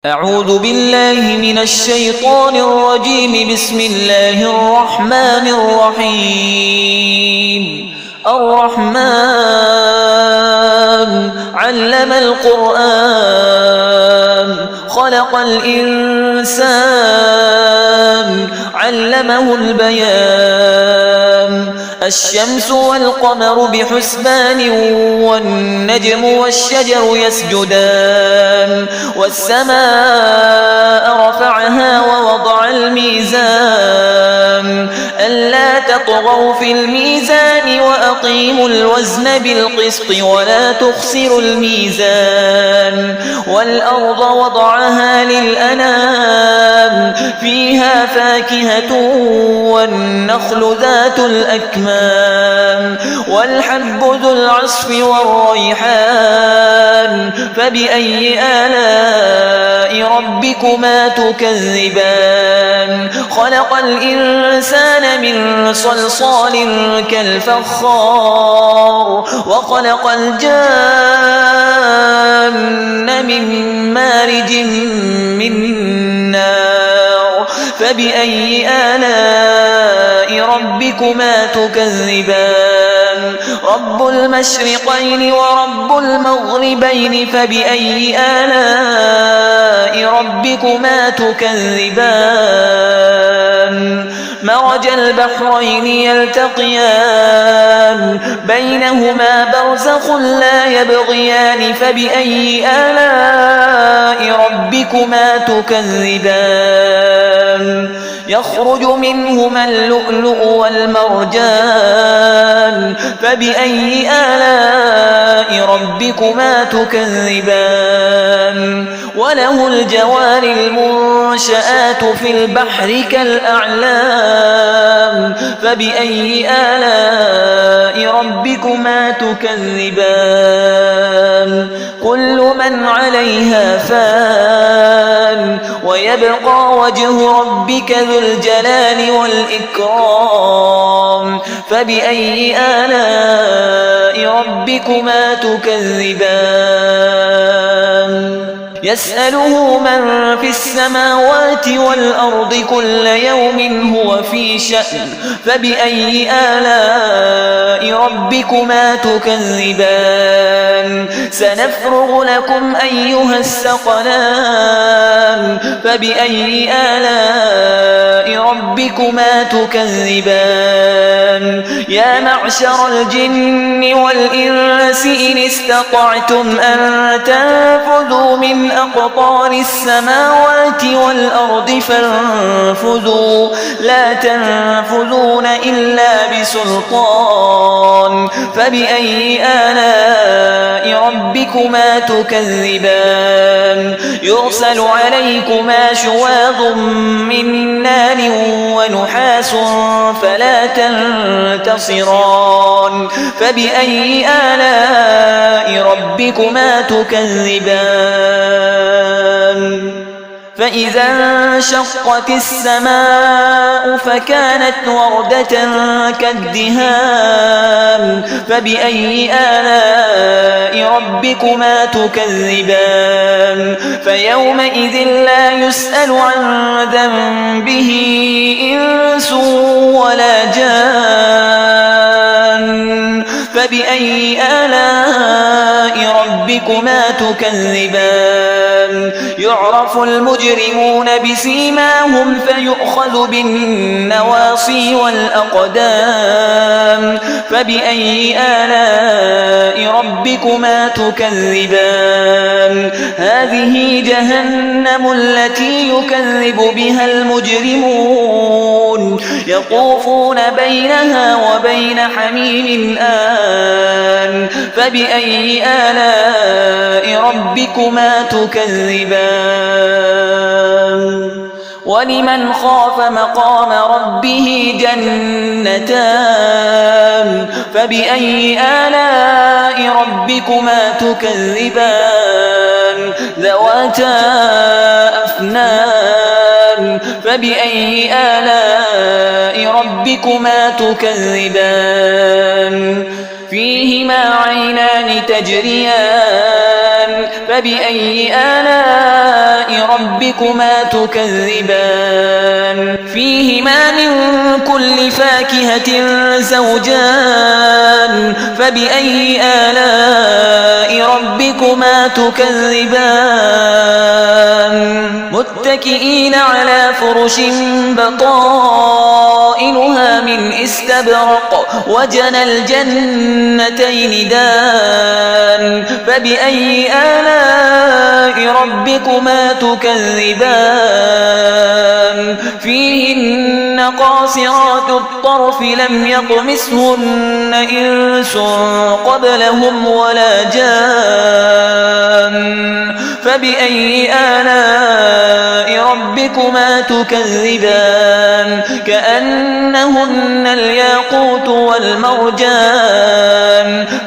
أعوذ بالله من الشيطان الرجيم. بسم الله الرحمن الرحيم. الرحمن علم القرآن خلق الإنسان علمه البيان. الشمس والقمر بحسبان والنجم والشجر يسجدان. والسماء رفعها ووضع الميزان ألا تطغوا في الميزان وأقيموا الوزن بالقسط ولا تخسروا الميزان. والأرض وضعها للأنام فيها فاكهة والنخل ذات الأكمام والحب ذو العصف والريحان. فبأي آلاء ربكما تكذبان؟ خلق الإنسان من صلصال كالفخار وخلق الجان من مارج من نار. فبأي آلاء ربكما تكذبان؟ رب المشرقين ورب المغربين. فبأي آلاء ربكما تكذبان؟ مرج البحرين يلتقيان بينهما برزخ لا يبغيان. فبأي آلاء ربكما تكذبان؟ يخرج منهما اللؤلؤ والمرجان. فبأي آلاء ربكما تكذبان؟ وله الجوار المنشآت في البحر كالأعلام. فبأي آلاء ربكما تكذبان؟ كل من عليها فان ويبقى وجه ربك ذو الجلال والإكرام. فبأي آلاء ربكما تكذبان؟ يسأله من في السماوات والأرض كل يوم هو في شأن. فبأي آلاء ربكما تكذبان؟ سنفرغ لكم أيها الثقلان. فبأي آلاء ربكما تكذبان؟ يا معشر الجن والإنس إن استطعتم أن تنفذوا من أقطار السماوات والأرض فانفذوا لا تنفذون إلا بسلطان. فبأي آلاء ربكما تكذبان؟ يرسل عليكما شواظ من نار ونحاس فلا تنتصران. فبأي آلاء ربكما تكذبان؟ فإذا انشقت السماء فكانت وردة كالدهان. فبأي آلاء ربكما تكذبان؟ فيومئذ لا يسأل عن ذنبه إنس ولا جان. فبأي آلاء ربكما تكذبان؟ يعرف المجرمون بسيماهم فيؤخذ بالنواصي والأقدام. فبأي آلاء ربكما تكذبان؟ هذه جهنم التي يكذب بها المجرمون يطوفون بينها وبين حميم آن. فبأي آلاء ربكما تكذبان؟ ولمن خاف مقام ربه جنتان. فبأي آلاء ربكما تكذبان؟ ذواتا أفنان. فبأي آلاء ربكما تكذبان؟ فيهما عينان تجريان. فبأي آلاء ربكما تكذبان فيهما من كل فاكهة زوجان فبأي آلاء ربكما تكذبان متكئين على فرش بطائنها من استبرق وجنى الجنتين دان فبأي آلاء ربكما تكذبان فيهن قاصرات الطرف لم يطمثهن إنس قبلهم ولا جان فبأي آلاء ربكما تكذبان كأنهن الياقوت والمرجان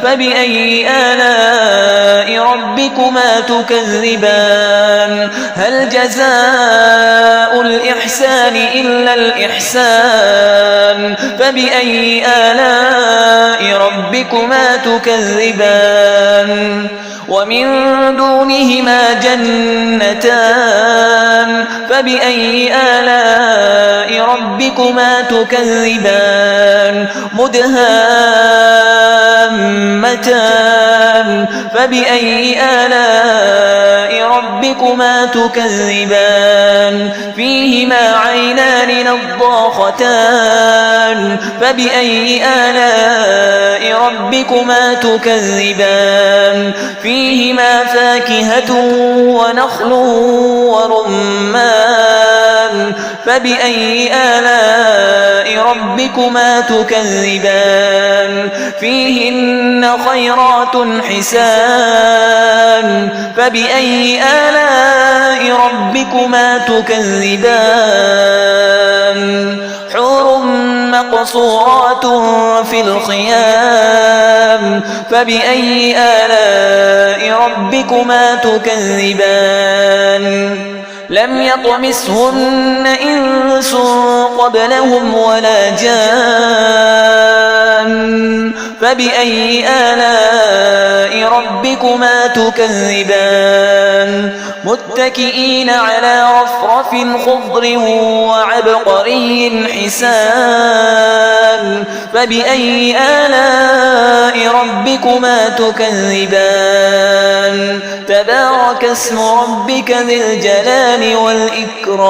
فبأي آلاء ربكما تكذبان هل جزاء الإحسان إلا الإحسان فبأي آلاء ربكما تكذبان ومن دونهما جنتان فبأي آلاء ربكما تكذبان مدهامتان فبأي آلاء ربكما تكذبان فيهما عينان نضاختان فبأي آلاء ربكما تكذبان فيهما فاكهة ونخل ورمان فبأي آلاء ربكما تكذبان فيهن خيرات حسان فبأي آلاء ربكما تكذبان حور مقصورات في الخيام فبأي آلاء ربكما تكذبان لم يطمثهن إنس قبلهم ولا جان فبأي آلاء ربكما تكذبان متكئين على رفرف خضر وعبقري حسان فبأي آلاء ربكما تكذبان تبارك اسم ربك ذي الجلال والإكرام